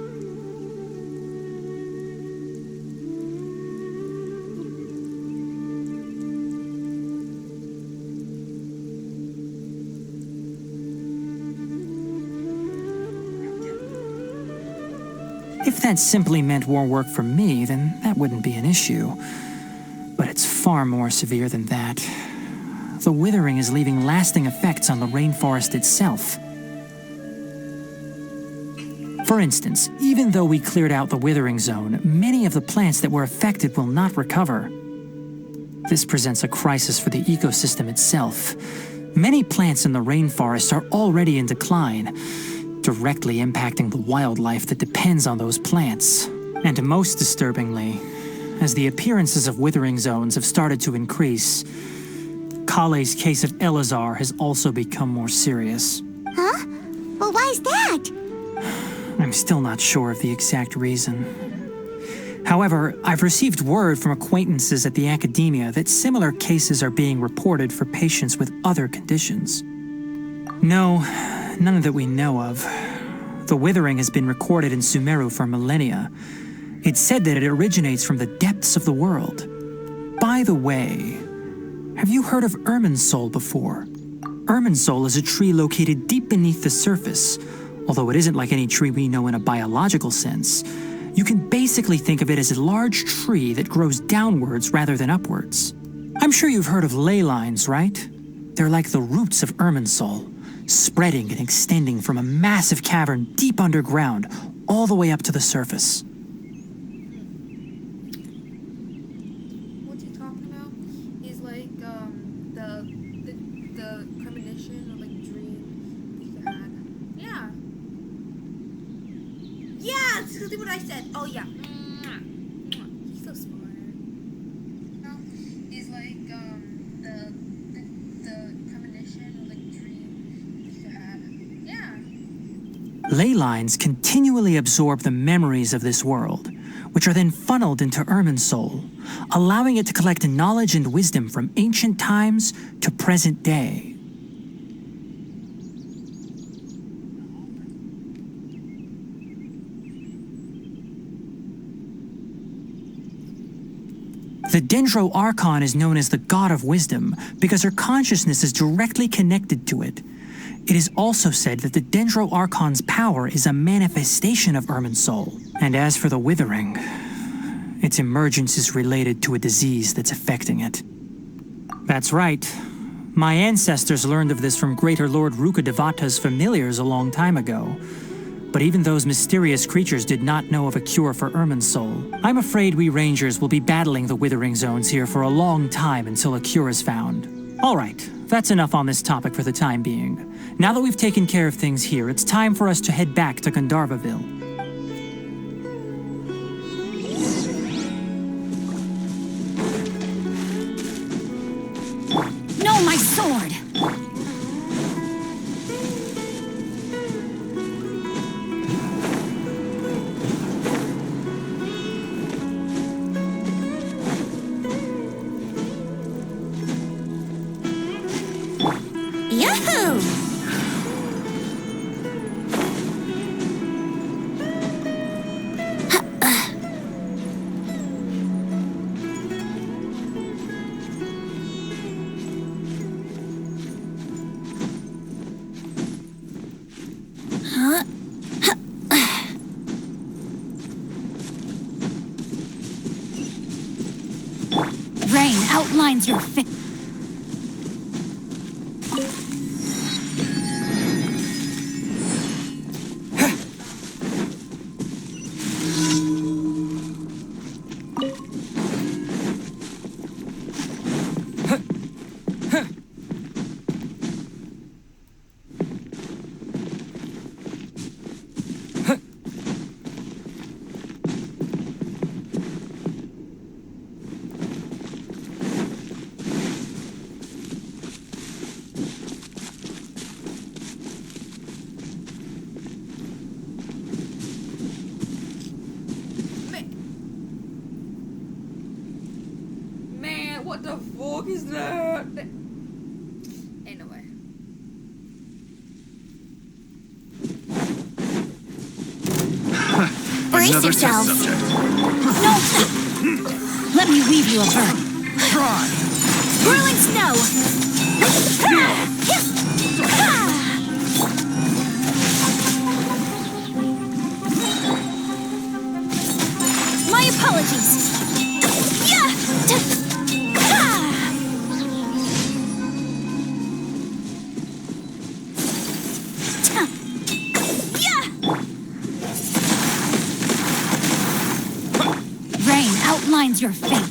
If that simply meant more work for me, then that wouldn't be an issue. But it's far more severe than that. The withering is leaving lasting effects on the rainforest itself. For instance, even though we cleared out the withering zone, many of the plants that were affected will not recover. This presents a crisis for the ecosystem itself. Many plants in the rainforest are already in decline, directly impacting the wildlife that depends on those plants. And most disturbingly, as the appearances of withering zones have started to increase, Kale's case of Elazar has also become more serious. Huh? Well, why's that? I'm still not sure of the exact reason. However, I've received word from acquaintances at the academia that similar cases are being reported for patients with other conditions. No, none that we know of. The withering has been recorded in Sumeru for millennia. It's said that it originates from the depths of the world. By the way, have you heard of Irminsul before? Irminsul is a tree located deep beneath the surface. Although it isn't like any tree we know in a biological sense, you can basically think of it as a large tree that grows downwards rather than upwards. I'm sure you've heard of ley lines, right? They're like the roots of Irminsul, spreading and extending from a massive cavern deep underground all the way up to the surface. What's he talking about? He's like the premonition or like dream he had. Yeah. Yeah, that's exactly what I said. Oh yeah. He's so smart. No, he's like the premonition or like dream he had. Yeah. Ley lines continually absorb the memories of this world, which are then funneled into Irminsul, allowing it to collect knowledge and wisdom from ancient times to present day. The Dendro Archon is known as the God of Wisdom because her consciousness is directly connected to it. It is also said that the Dendro Archon's power is a manifestation of Irminsul. And as for the Withering, its emergence is related to a disease that's affecting it. That's right. My ancestors learned of this from Greater Lord Rukkhadevata's familiars a long time ago. But even those mysterious creatures did not know of a cure for Irminsul. I'm afraid we Rangers will be battling the Withering Zones here for a long time until a cure is found. Alright, that's enough on this topic for the time being. Now that we've taken care of things here, it's time for us to head back to Gandharvaville. No, my sword! Yahoo! Rain outlines your fit. Man, what the fuck is that? Anyway. Brace Another test yourself. subject. No! Let me weave you a bird. Try. Whirling snow! My apologies! Rain outlines your fate.